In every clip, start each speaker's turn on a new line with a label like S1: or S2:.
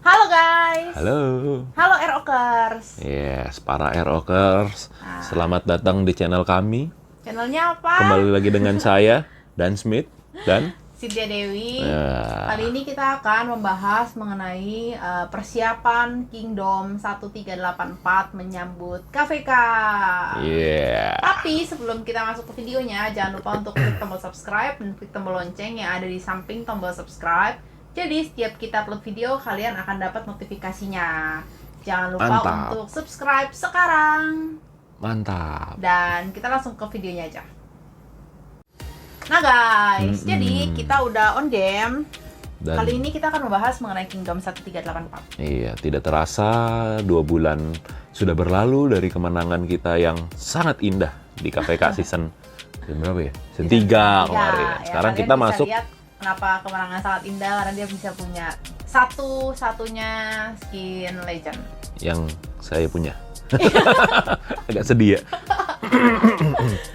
S1: Halo guys.
S2: Halo.
S1: Halo Airokers.
S2: Yes, para Airokers. Selamat datang di channel kami.
S1: Channelnya apa?
S2: Kembali lagi dengan saya, Dan Smith, dan
S1: Cynthia Dewi.
S2: Ya.
S1: Kali ini kita akan membahas mengenai persiapan Kingdom 1384 menyambut KVK.
S2: Yeah.
S1: Tapi sebelum kita masuk ke videonya, jangan lupa untuk klik tombol subscribe dan klik tombol lonceng yang ada di samping tombol subscribe. Jadi setiap kita upload video, kalian akan dapat notifikasinya. Jangan lupa
S2: Mantap.
S1: untuk subscribe sekarang.
S2: Mantap.
S1: Dan kita langsung ke videonya aja. Nah guys, jadi kita udah on game.
S2: Dan
S1: Kali ini kita akan membahas mengenai Kingdom 1384.
S2: iya, tidak terasa 2 bulan sudah berlalu dari kemenangan kita yang sangat indah di KVK season berapa ya? Season 3 kemarin. Sekarang
S1: kalian
S2: kita
S1: bisa
S2: masuk
S1: lihat kenapa kemenangan sangat indah, karena dia bisa punya satu-satunya skin legend.
S2: yang saya punya. Agak sedih ya.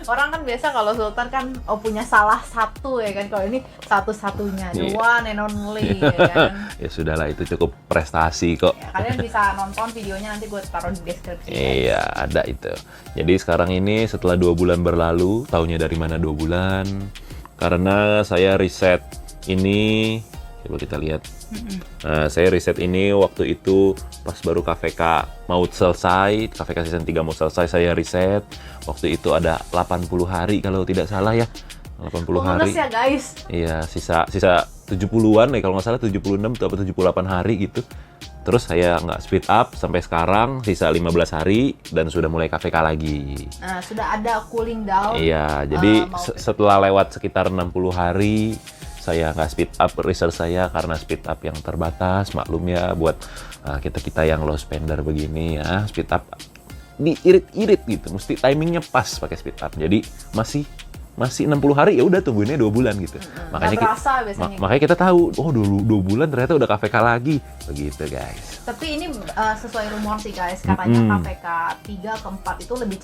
S1: Orang kan biasa kalau Sultan kan punya salah satu ya kan, kalau ini satu-satunya, the
S2: Iya.
S1: one and only ya kan.
S2: Ya sudahlah, itu cukup prestasi kok.
S1: Ya, kalian bisa nonton videonya, nanti gue taruh di deskripsi.
S2: Iya, ada itu. Jadi sekarang ini setelah 2 bulan berlalu, taunya dari mana 2 bulan? Karena saya riset ini, coba kita lihat. Nah, saya riset ini waktu itu pas baru KVK mau selesai, KVK season 3 mau selesai, saya riset. Waktu itu ada 80 hari kalau tidak salah ya. 80 hari.
S1: Bonus ya guys.
S2: Iya, sisa 70-an ya kalau nggak salah, 76 atau 78 hari gitu. Terus saya nggak speed up sampai sekarang, sisa 15 hari dan sudah mulai KVK lagi.
S1: Nah, sudah ada cooling down.
S2: Iya, jadi
S1: mau
S2: setelah lewat sekitar 60 hari, saya nggak speed up research saya karena speed up yang terbatas, maklum ya buat kita-kita yang low spender begini ya, speed up diirit-irit gitu, mesti timingnya pas pakai speed up. Jadi masih 60 hari, ya udah tungguinnya 2 bulan gitu.
S1: Nggak berasa biasanya.
S2: Makanya kita tahu, oh 2 bulan ternyata udah KVK lagi, begitu guys.
S1: Tapi ini sesuai rumor sih guys, katanya KVK 3 ke 4 itu lebih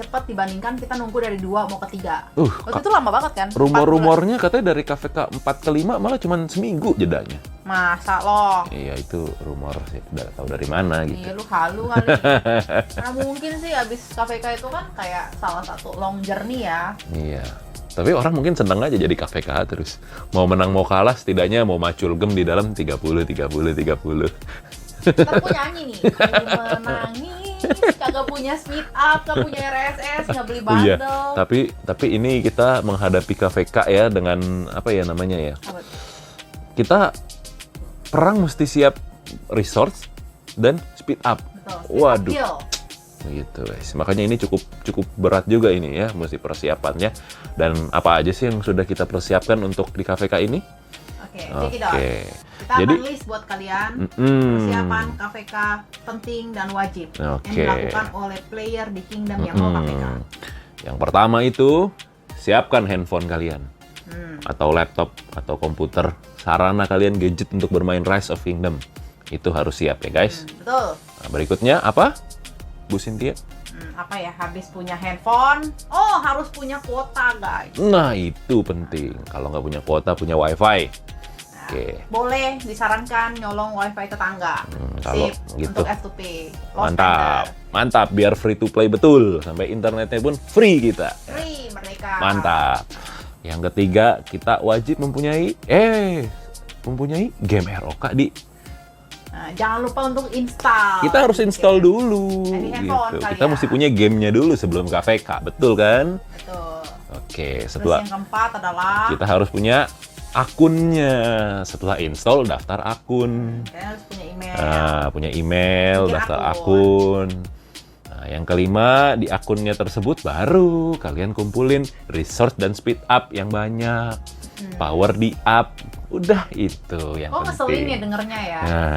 S1: cepat dibandingkan kita nunggu dari 2 mau ke 3. Waktu itu lama banget kan? 4 bulan.
S2: Rumor-rumornya katanya dari KVK 4 ke 5 malah cuma seminggu jedanya.
S1: Masa loh?
S2: Iya, itu rumor sih, udah tahu dari mana gitu.
S1: Iya, lu halu kali. Nah, mungkin sih abis KVK itu kan kayak salah satu long journey ya.
S2: Iya. Tapi orang mungkin seneng aja jadi KVK terus. Mau menang mau kalah, setidaknya mau macul gem di dalam 30.
S1: Ntar gue nyanyi nih, aku menangis, kagak punya speed up, kagak punya RSS, nggak beli
S2: Oh iya,
S1: bundle.
S2: tapi ini kita menghadapi KVK ya dengan apa ya namanya ya?
S1: Apa tuh?
S2: Kita perang mesti siap resource dan speed up.
S1: Betul, speed up
S2: Waduh.
S1: kill.
S2: Gitu guys. Makanya ini cukup berat juga ini ya, mesti persiapannya. Dan apa aja sih yang sudah kita persiapkan untuk di KVK ini?
S1: Oke, check it out. Kita
S2: Jadi
S1: akan list buat kalian persiapan KVK penting dan wajib yang
S2: Oke.
S1: dilakukan oleh player di Kingdom yang mau KVK.
S2: Yang pertama itu siapkan handphone kalian atau laptop atau komputer, sarana kalian gadget untuk bermain Rise of Kingdom. Itu harus siap ya guys.
S1: Betul.
S2: Nah, berikutnya apa? Bu Cynthia?
S1: Apa ya, habis punya handphone, oh harus punya kuota guys.
S2: Nah, itu penting. Kalau nggak punya kuota, punya wifi.
S1: Nah,
S2: Oke.
S1: boleh disarankan nyolong wifi tetangga.
S2: Kalau
S1: Sip,
S2: gitu.
S1: untuk F2P. Low
S2: Mantap,
S1: spender.
S2: mantap. Biar free to play betul. Sampai internetnya pun free kita.
S1: Free, merdeka.
S2: Mantap. Yang ketiga, kita wajib mempunyai game ROK di.
S1: Nah, jangan lupa untuk install.
S2: Kita harus install dulu.
S1: Dari handphone
S2: Gitu.
S1: kali
S2: Kita
S1: ya.
S2: mesti punya gamenya dulu sebelum KVK, betul kan?
S1: Betul.
S2: Oke,
S1: Terus
S2: setelah
S1: yang keempat adalah
S2: kita harus punya akunnya. Setelah install, daftar akun.
S1: kalian harus punya email.
S2: Nah, punya email,
S1: Bikin
S2: daftar
S1: akun.
S2: akun. Nah, yang kelima, di akunnya tersebut baru kalian kumpulin resource dan speed up yang banyak. Power di up. Udah itu yang
S1: Ngeselin ya
S2: penting.
S1: dengernya ya.
S2: Nah,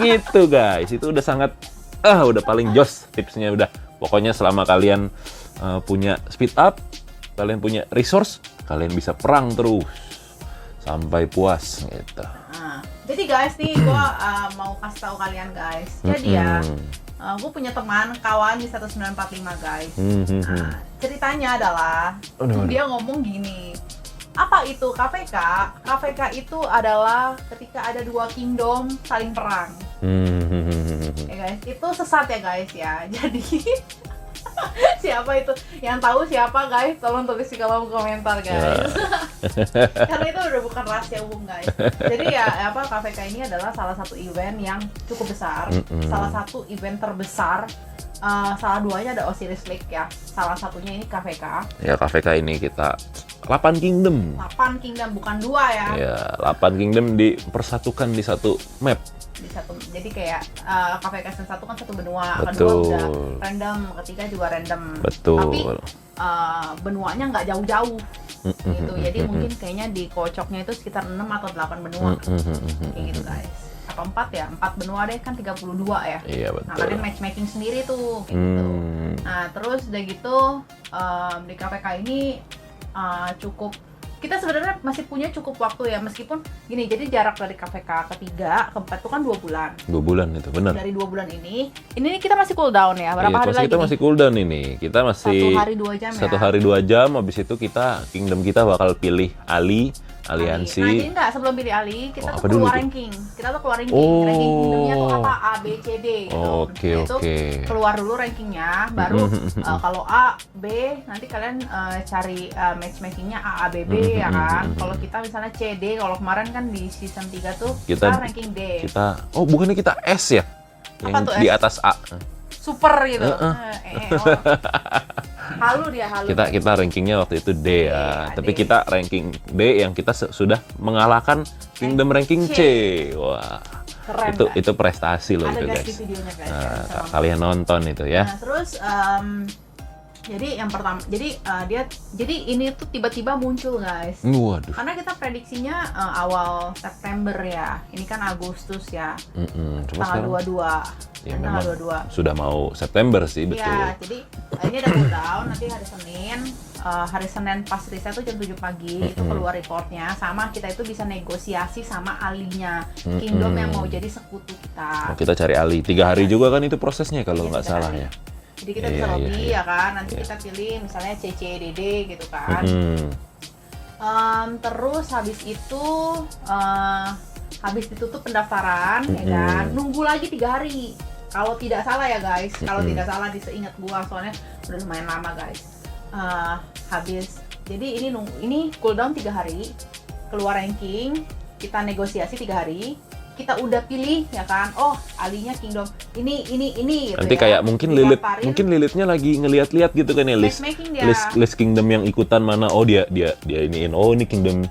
S2: gitu guys. Itu udah sangat udah paling jos tipsnya udah. Pokoknya selama kalian punya speed up, kalian punya resource, kalian bisa perang terus sampai puas gitu.
S1: Nah, jadi guys nih, gue mau kasih tahu kalian guys. Jadi ya, gue punya teman, kawan di 1945 guys. Nah, ceritanya adalah dia ngomong gini, Apa itu KVK? KVK itu adalah ketika ada dua kingdom saling perang. Ya guys, itu sesat ya guys ya. Jadi siapa itu? Yang tahu siapa guys? Tolong tulis di kolom komentar guys. Karena itu udah bukan rahasia umum guys. Jadi ya apa, KVK ini adalah salah satu event yang cukup besar. Salah satu event terbesar. Salah duanya ada Osiris Lake ya. Salah satunya ini KVK.
S2: Ya KVK ini kita 8 kingdom.
S1: 8 kingdom bukan 2 ya.
S2: Ya, 8 kingdom dipersatukan di satu map.
S1: Di satu, jadi kayak KVK season 1 kan satu benua,
S2: Betul.
S1: kedua udah random, ketiga juga random.
S2: Betul.
S1: Tapi benuanya nggak jauh-jauh gitu. Jadi mungkin kayaknya di kocoknya itu sekitar 6 atau 8 benua. Kayak gitu guys. Apa 4 ya? 4 benua deh, kan 32 ya.
S2: Iya betul.
S1: Nah, kalian matchmaking sendiri tuh kayak gitu. Nah, terus udah gitu di KVK ini cukup, kita sebenarnya masih punya cukup waktu ya, meskipun gini, jadi jarak dari KVK ketiga ke 4 itu kan 2 bulan.
S2: 2 bulan itu benar.
S1: Dari 2 bulan ini kita masih cooldown ya. Berapa hari lagi?
S2: Kita masih cooldown ini. Kita masih
S1: 1 hari 2 jam ya.
S2: 1 hari 2 jam. Habis itu kingdom kita bakal pilih aliansi.
S1: Nah, jadi enggak, sebelum pilih Ali, kita tuh
S2: dulu
S1: keluar
S2: tuh?
S1: ranking. Kita tuh keluar ranking. Ranking kingdomnya tuh apa? A, B, C, D gitu.
S2: Oke.
S1: Itu keluar dulu rankingnya, baru kalau A, B, nanti kalian cari matchmakingnya A, B, B ya kan. Kalau kita misalnya C, D, kalau kemarin kan di season 3 tuh kita ranking D.
S2: Bukannya kita S ya?
S1: Apa
S2: Yang
S1: tuh
S2: di
S1: S?
S2: atas A.
S1: Super gitu. Halu dia, halu.
S2: Kita rankingnya waktu itu D ya. Tapi kita ranking D yang kita sudah mengalahkan kingdom ranking C. Wah.
S1: Keren,
S2: itu prestasi loh
S1: ada
S2: itu
S1: guys
S2: guys.
S1: di videonya guys.
S2: Nah, kalian nonton itu ya.
S1: Nah, terus jadi yang pertama, jadi ini tuh tiba-tiba muncul guys.
S2: Waduh.
S1: Karena kita prediksinya awal September ya. Ini kan Agustus ya. Tanggal 22.
S2: Ya,
S1: tanggal
S2: memang
S1: 22.
S2: sudah mau September sih, betul.
S1: Iya, jadi ini ada cooldown nanti hari Senin pas riset tuh jam 7 pagi itu keluar reportnya, sama kita itu bisa negosiasi sama alinya kingdom yang mau jadi sekutu kita.
S2: Kita cari ali 3 hari juga kan itu prosesnya kalau nggak
S1: 3
S2: salah
S1: hari.
S2: ya.
S1: Jadi kita bisa lobby ya kan, nanti kita pilih misalnya CCDD gitu kan. Terus habis itu habis ditutup pendaftaran ya kan, nunggu lagi 3 hari. Kalau tidak salah ya guys, kalau tidak salah diseingat gua, soalnya udah lumayan lama guys. Habis, jadi ini cooldown 3 hari, keluar ranking, kita negosiasi 3 hari, kita udah pilih ya kan, oh alinya kingdom ini gitu.
S2: Nanti
S1: ya.
S2: kayak mungkin Lilithnya lagi ngeliat-liat gitu kan ya, list kingdom yang ikutan mana, oh dia iniin, oh ini kingdom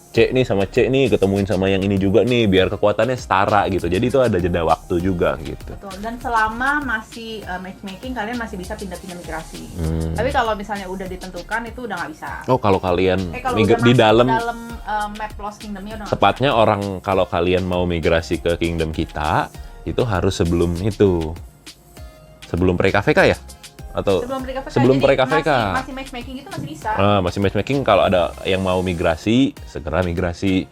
S2: C nih sama C nih ketemuin sama yang ini juga nih biar kekuatannya setara gitu. Jadi itu ada jeda waktu juga gitu.
S1: Betul. Dan selama masih matchmaking kalian masih bisa pindah-pindah migrasi. Tapi kalau misalnya udah ditentukan itu udah nggak bisa.
S2: Oh, kalau kalian
S1: di dalam map Lost Kingdom-nya udah
S2: tepatnya kalau kalian mau migrasi ke kingdom kita itu harus sebelum pre-KVK ya? Atau sebelum pre-KVK.
S1: Masih matchmaking itu masih bisa.
S2: Masih matchmaking, kalau ada yang mau migrasi, segera migrasi.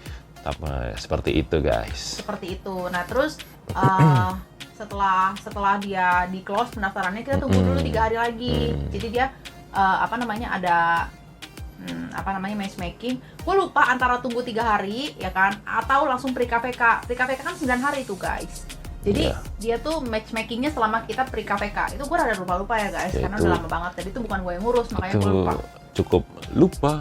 S2: Seperti itu guys.
S1: Seperti itu. Nah terus setelah dia di close pendaftarannya, kita tunggu dulu 3 hari lagi. Jadi dia ada matchmaking. Gue lupa antara tunggu 3 hari ya kan, atau langsung pre-KVK. Pre-KVK kan 9 hari tuh guys. Jadi dia tuh matchmakingnya selama kita pre-KVK. Itu gue rada lupa ya guys, karena udah lama banget. Jadi itu bukan gue yang ngurus, makanya gue lupa.
S2: Cukup lupa.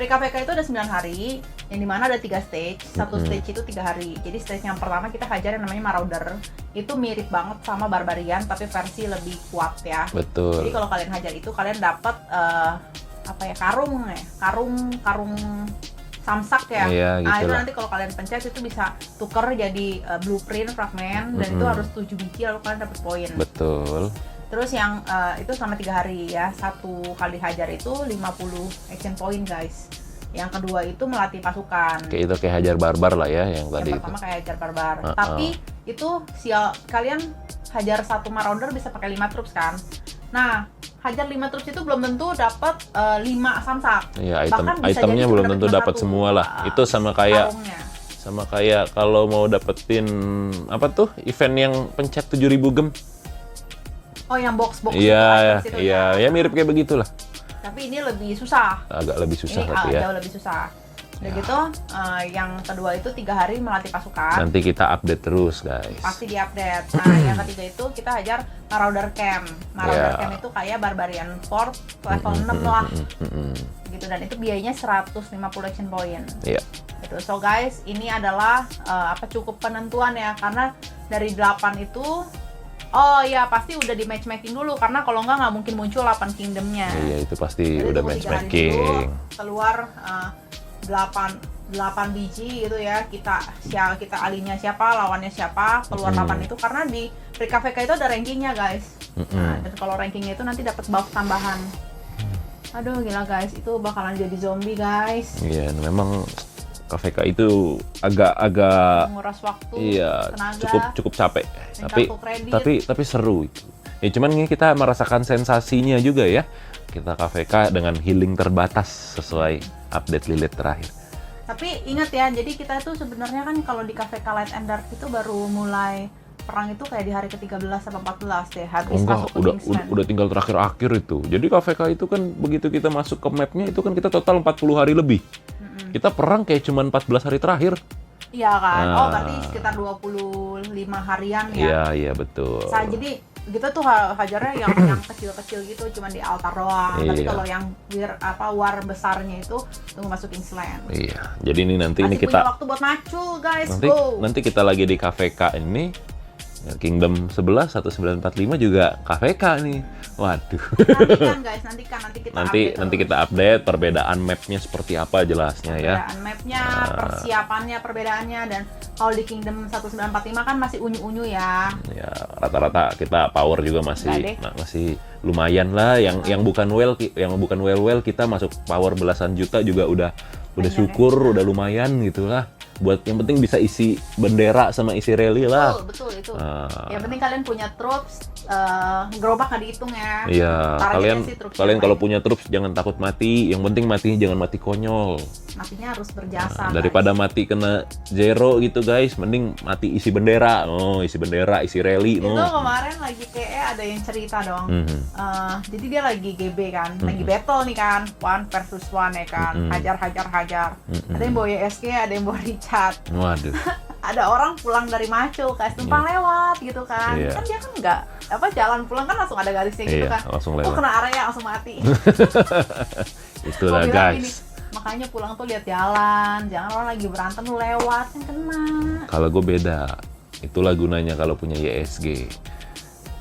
S1: Pre-KVK itu ada 9 hari, yang dimana ada 3 stage. Satu stage itu 3 hari. Jadi stage yang pertama kita hajar yang namanya Marauder. Itu mirip banget sama Barbarian, tapi versi lebih kuat ya.
S2: Betul.
S1: Jadi kalau kalian hajar itu, kalian dapat karung samsak ya.
S2: Iya,
S1: Nah itu
S2: gitulah.
S1: nanti kalau kalian pencet itu bisa tuker jadi blueprint fragment, dan itu harus 7 biji lalu kalian dapat poin.
S2: Betul.
S1: Terus yang itu selama 3 hari ya, satu kali hajar itu 50 action point guys. Yang kedua itu melatih pasukan.
S2: Kayak hajar barbar lah ya yang tadi
S1: Yang
S2: itu.
S1: pertama kayak hajar barbar. Tapi itu kalian hajar satu marauder bisa pakai 5 troops kan. Nah, hajar 5 troops itu belum tentu dapat 5 samsak.
S2: Iya,
S1: Bahkan bisa
S2: itemnya
S1: jadi
S2: belum
S1: cuma
S2: tentu dapat
S1: satu.
S2: semua lah. Itu sama kayak
S1: Karungnya.
S2: kalau mau dapetin event yang pencet 7.000 gem.
S1: Oh, yang box
S2: Iya, ya mirip kayak begitulah.
S1: Tapi ini lebih susah.
S2: Agak lebih susah
S1: Ini
S2: tapi ya.
S1: jauh lebih susah. Udah
S2: Ya.
S1: gitu, yang kedua itu 3 hari melatih pasukan.
S2: Nanti kita update terus, guys.
S1: Pasti diupdate. Nah, yang ketiga itu kita ajar Marauder Camp. Marauder
S2: Ya.
S1: Camp itu kayak Barbarian Fort level 6 lah.
S2: Mm-mm.
S1: Gitu, dan itu biayanya 150 action point.
S2: Iya.
S1: Gitu. So guys, ini adalah cukup penentuan ya, karena dari 8 itu pasti udah di matchmaking dulu, karena kalau nggak mungkin muncul 8 kingdomnya.
S2: Iya, itu pasti
S1: Jadi
S2: udah
S1: tunggu 3 hari
S2: matchmaking.
S1: dulu, keluar 8 biji gitu ya, kita alinya siapa, lawannya siapa, keluar 8 itu, karena di PKVK itu ada rankingnya guys. Nah, dan kalau rankingnya itu nanti dapat buff tambahan. Aduh gila guys, itu bakalan jadi zombie guys.
S2: Iya, memang KVK itu agak
S1: Menguras waktu,
S2: iya,
S1: tenaga,
S2: cukup capek.
S1: dan
S2: Tapi
S1: kartu kredit.
S2: tapi seru itu. Ya cuman ini kita merasakan sensasinya juga ya. Kita KVK dengan healing terbatas sesuai update Lilith terakhir.
S1: Tapi ingat ya, jadi kita tuh sebenarnya kan kalau di KVK Light and Dark itu baru mulai perang itu kayak di hari ke-13 atau 14 deh, habis
S2: Enggak,
S1: masuk ke Kingsland.
S2: udah tinggal terakhir-akhir itu. Jadi KVK itu kan begitu kita masuk ke mapnya itu kan kita total 40 hari lebih. Kita perang kayak cuma 14 hari terakhir.
S1: Iya kan?
S2: Nah.
S1: Berarti sekitar 25 harian ya.
S2: Iya, iya betul.
S1: Jadi kita tuh hajarnya yang kecil-kecil gitu, cuma di altar doang. Tapi
S2: Iya.
S1: kalau yang war besarnya itu tunggu masuk Kingsland.
S2: Iya. Jadi ini nanti
S1: Masih
S2: ini
S1: punya
S2: kita
S1: waktu buat macul guys,
S2: nanti
S1: go!
S2: nanti kita lagi di KVK ini Kingdom 11 1945 juga KVK nih. Waduh.
S1: Nanti kita
S2: Nanti kita update perbedaan mapnya seperti apa jelasnya ya.
S1: perbedaan mapnya, persiapannya, perbedaannya, dan kalau di Kingdom 1945 kan masih unyu-unyu ya.
S2: Ya, rata-rata kita power juga
S1: Enggak deh.
S2: masih lumayan lah. Yang bukan well kita masuk power belasan juta juga udah
S1: Banyak
S2: syukur, udah lumayan gitulah. Buat yang penting bisa isi bendera sama isi rally lah.
S1: Betul itu.
S2: Ah.
S1: Yang penting kalian punya troops, gerobak nggak dihitung ya.
S2: Iya,
S1: Targetnya sih troops
S2: kalian
S1: yang
S2: kalau
S1: main.
S2: punya troops jangan takut mati. Yang penting matinya jangan mati konyol.
S1: Matinya harus berjasa.
S2: Daripada mati kena zero gitu guys, mending mati isi bendera. Isi bendera, isi rally.
S1: Itu kemarin lagi PE ada yang cerita dong. Jadi dia lagi GB kan, lagi battle nih kan, 1 versus 1 ya kan, hajar. Ada yang bawa YSG, ada yang bawa Richard.
S2: Waduh.
S1: Ada orang pulang dari Maco, kayak numpang lewat gitu kan.
S2: Iya.
S1: Kan dia kan nggak jalan pulang kan langsung ada garisnya gitu
S2: Iya,
S1: kan.
S2: langsung lewat.
S1: Kena area langsung mati.
S2: Itulah
S1: Gua bilang
S2: guys.
S1: gini, makanya pulang tuh lihat jalan, jangan orang lagi berantem lu lewat kan kena.
S2: Kalau gue beda. Itulah gunanya kalau punya YSG.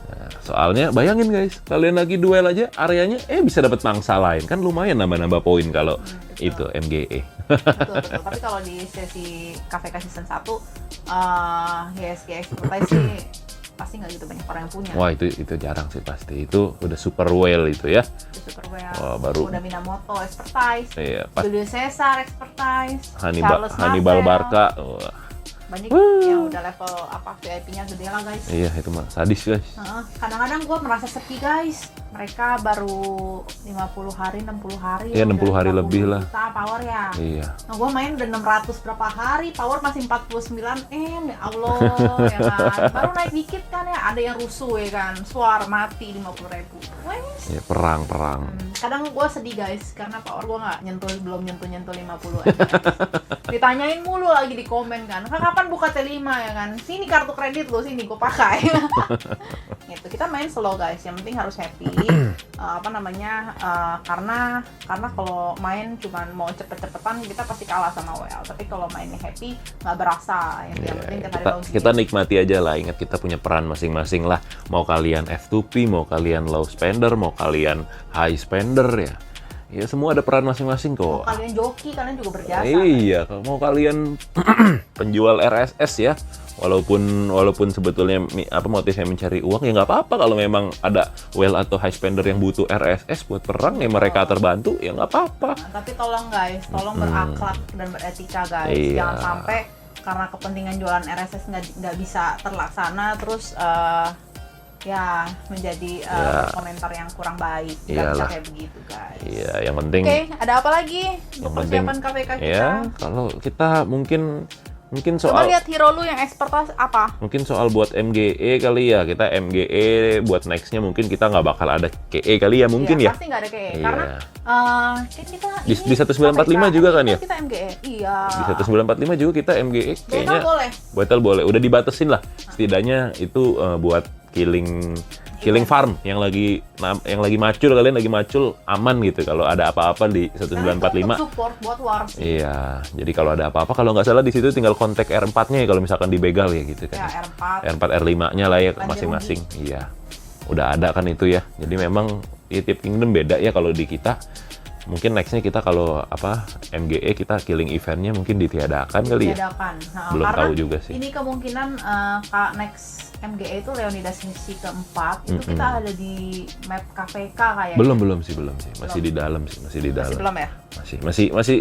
S2: Nah, soalnya bayangin guys, kalian lagi duel aja areanya bisa dapat mangsa lain. Kan lumayan nambah-nambah poin kalau
S1: betul.
S2: itu MGE.
S1: Betul. Tapi kalau di sesi KVK season 1 YSG Expertise sih pasti nggak gitu banyak orang yang punya.
S2: Wah, itu jarang sih pasti. Itu udah super well itu ya.
S1: Itu super well.
S2: Wah, baru.
S1: Udah Minamoto Expertise,
S2: Iya, pas
S1: Julio Cesar Expertise,
S2: Hannibal
S1: Marvel.
S2: Barca. Wah,
S1: Banyak yang udah level VIP-nya gede lah guys.
S2: iya itu mah sadis guys.
S1: Kadang-kadang gue merasa sepi guys. Mereka baru 50 hari, 60 hari.
S2: Iya,
S1: udah
S2: 60 hari
S1: 50
S2: lebih lah.
S1: juta power ya.
S2: Iya.
S1: Nah, gue main udah 600 berapa hari, power masih 49 ya Allah, ya kan. Baru naik dikit kan ya, ada yang rusuh ya kan, suara mati 50.000. Wes.
S2: Ya, perang.
S1: Kadang gue sedih guys, karena power gue belum nyentuh 50 FPS. Ditanyain mulu lagi di komen kan, kapan buka T5 ya kan, sini kartu kredit lo, sini gue pakai. Gitu, kita main slow guys, yang penting harus happy. Karena kalau main cuman mau cepet-cepetan kita pasti kalah sama WL. Tapi kalau mainnya happy nggak berasa. Yang penting
S2: Kita nikmati aja lah. Ingat kita punya peran masing-masing lah. Mau kalian F2P, mau kalian low spender, mau kalian high spender ya. Ya semua ada peran masing-masing kok.
S1: Mau kalian joki, kalian juga berjasa.
S2: Iya, kalau mau kalian penjual RSS ya. Walaupun sebetulnya motifnya mencari uang ya nggak apa-apa. Kalau memang ada well atau high spender yang butuh RSS buat perang ya mereka terbantu ya nggak apa-apa.
S1: Nah, tapi tolong guys, tolong berakhlak dan beretika guys.
S2: Iya.
S1: Jangan sampai karena kepentingan jualan RSS nggak bisa terlaksana terus ya menjadi komentar yang kurang baik. Nggak bisa
S2: Iyalah.
S1: kayak begitu guys.
S2: Iya, yang penting.
S1: Oke, ada apa lagi
S2: Yang
S1: untuk persiapan KPK kita?
S2: Ya, kalau kita mungkin Mungkin
S1: Coba
S2: soal
S1: lihat hero lu yang expertise apa?
S2: mungkin soal buat MGE kali ya. Kita MGE buat nextnya mungkin kita nggak bakal ada KE kali ya mungkin
S1: Iya,
S2: ya.
S1: pasti nggak ada KE.
S2: Iya.
S1: Karena kan kita
S2: Di
S1: ini
S2: 1945 juga kan ya?
S1: Kita MGE. Iya.
S2: Di 1945 juga kita MGE
S1: Betul
S2: kayaknya
S1: boleh.
S2: Betel boleh. Udah dibatesin lah. Setidaknya itu buat killing farm yang lagi macul, kalian lagi macul aman gitu kalau ada apa-apa di
S1: Karena itu
S2: 1945.
S1: untuk support buat war sih.
S2: Iya, jadi kalau ada apa-apa kalau nggak salah di situ tinggal kontak R4-nya ya kalau misalkan dibegal ya gitu kan.
S1: Ya, R4.
S2: R4 R5-nya lah ya
S1: Banjir
S2: masing-masing. Iya. Udah ada kan itu ya. Jadi memang ya, tiap kingdom beda ya kalau di kita. Mungkin nextnya kita kalau MGE kita killing eventnya mungkin ditiadakan kali ya.
S1: Ditiadakan. Nah,
S2: Belum
S1: karena
S2: tahu juga sih.
S1: Ini kemungkinan next MGE itu Leonidas misi keempat itu kita ada di map KVK kayaknya.
S2: Belum sih. Masih di dalam sih, masih di dalam.
S1: Masih belum ya?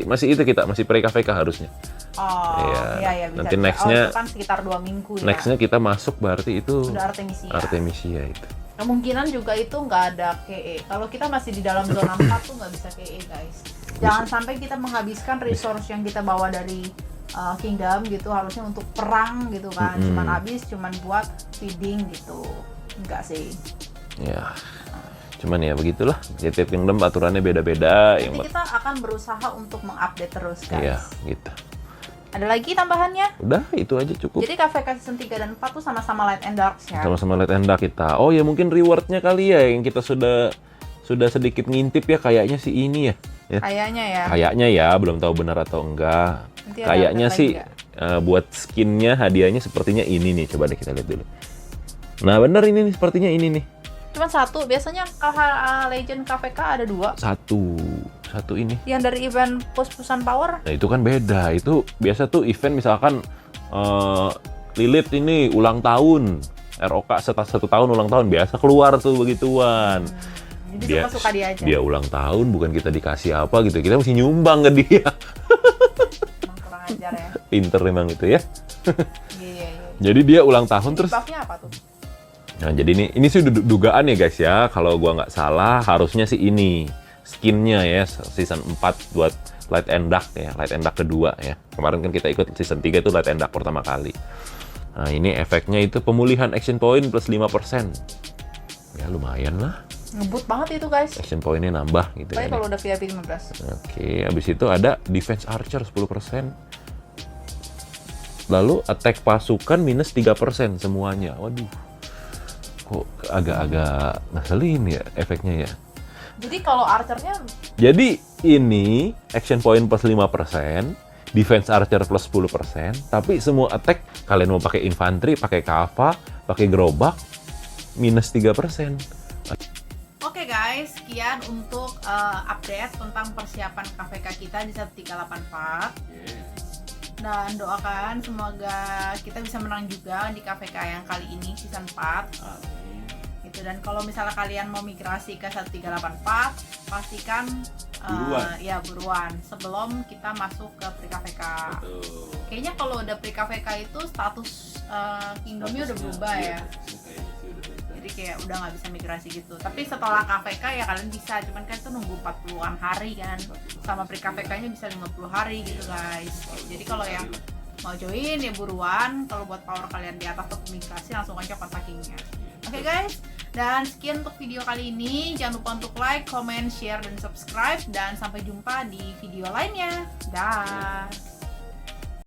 S2: Masih itu kita masih pre-KVK harusnya.
S1: Oh, iya bisa.
S2: Nanti
S1: bisa.
S2: nextnya
S1: itu kan sekitar 2 minggu ya.
S2: Nextnya kita masuk berarti itu
S1: Udah Artemisia.
S2: Artemisia itu.
S1: Kemungkinan juga itu nggak ada KE. Kalau kita masih di dalam zona 4 tuh nggak bisa KE guys. Jangan sampai kita menghabiskan resource yang kita bawa dari kingdom gitu harusnya untuk perang gitu kan. Cuman habis cuman buat feeding gitu. Enggak sih.
S2: Ya. Cuman ya begitulah. Tiap kingdom aturannya beda-beda.
S1: Nanti kita akan berusaha untuk mengupdate terus guys.
S2: Iya, gitu.
S1: Ada lagi tambahannya?
S2: Udah, itu aja cukup.
S1: Jadi KVK season 3 dan 4 tuh sama-sama light and dark ya.
S2: Sama-sama lihat endak kita. Oh ya mungkin rewardnya kali ya yang kita sudah sedikit ngintip ya kayaknya sih ini ya.
S1: Kayaknya ya.
S2: Kayaknya ya, belum tahu benar atau enggak.
S1: Nanti ada
S2: Kayaknya
S1: update
S2: sih
S1: lagi
S2: buat skinnya hadiahnya sepertinya ini nih. Coba deh kita lihat dulu. Nah bener ini nih, sepertinya ini nih.
S1: Cuma satu, biasanya Legend KVK ada 2.
S2: Satu ini.
S1: Yang dari event push-pushan power?
S2: Nah itu kan beda. Itu biasa tuh event misalkan Lilith ini ulang tahun. ROK satu tahun ulang tahun biasa keluar tuh begituan.
S1: Jadi suka dia aja.
S2: Dia ulang tahun bukan kita dikasih apa gitu. Kita mesti nyumbang ke dia.
S1: Emang kurang ajar ya.
S2: Pinter memang itu ya.
S1: Iya.
S2: Jadi dia ulang tahun terus.
S1: Buffnya apa tuh?
S2: Nah jadi ini sih dugaan ya guys ya. Kalau gua nggak salah harusnya sih ini skinnya ya season 4 buat Light and Dark ya. Light and Dark kedua ya. Kemarin kan kita ikut season 3 itu Light and Dark pertama kali. Nah ini efeknya itu pemulihan action point plus 5%. Ya lumayan lah.
S1: Ngebut banget itu guys.
S2: Action point-nya nambah gitu
S1: Tapi
S2: ya.
S1: kalau udah VIP 15.
S2: Oke, habis itu ada defense archer 10%. Lalu attack pasukan minus 3% semuanya. Waduh. Kok agak-agak ngeselin ya efeknya ya.
S1: Jadi kalau archernya
S2: Jadi ini action point plus 5%, defense archer plus 10%, tapi semua attack kalian mau pakai infanteri, pakai kava, pakai gerobak minus 3%.
S1: Oke guys, sekian untuk update tentang persiapan KVK kita di 1384. Dan doakan semoga kita bisa menang juga di KVK yang kali ini season 4. Gitu. Dan kalau misalnya kalian mau migrasi ke 1384, pastikan buruan sebelum kita masuk ke pre-KVK. Kayaknya kalau udah pre-KVK itu status kingdomnya udah berubah ya. Jadi kayak udah nggak bisa migrasi gitu. Tapi setelah KVK ya kalian bisa, cuman kan itu nunggu 40-an hari kan. Sama pre-KVK-nya bisa 50 hari gitu guys. Jadi kalau yang mau join ya buruan. Kalau buat power kalian di atas untuk migrasi langsung aja kontakingnya. Oke guys, dan sekian untuk video kali ini. Jangan lupa untuk like, comment, share, dan subscribe. Dan sampai jumpa di video lainnya. Dah.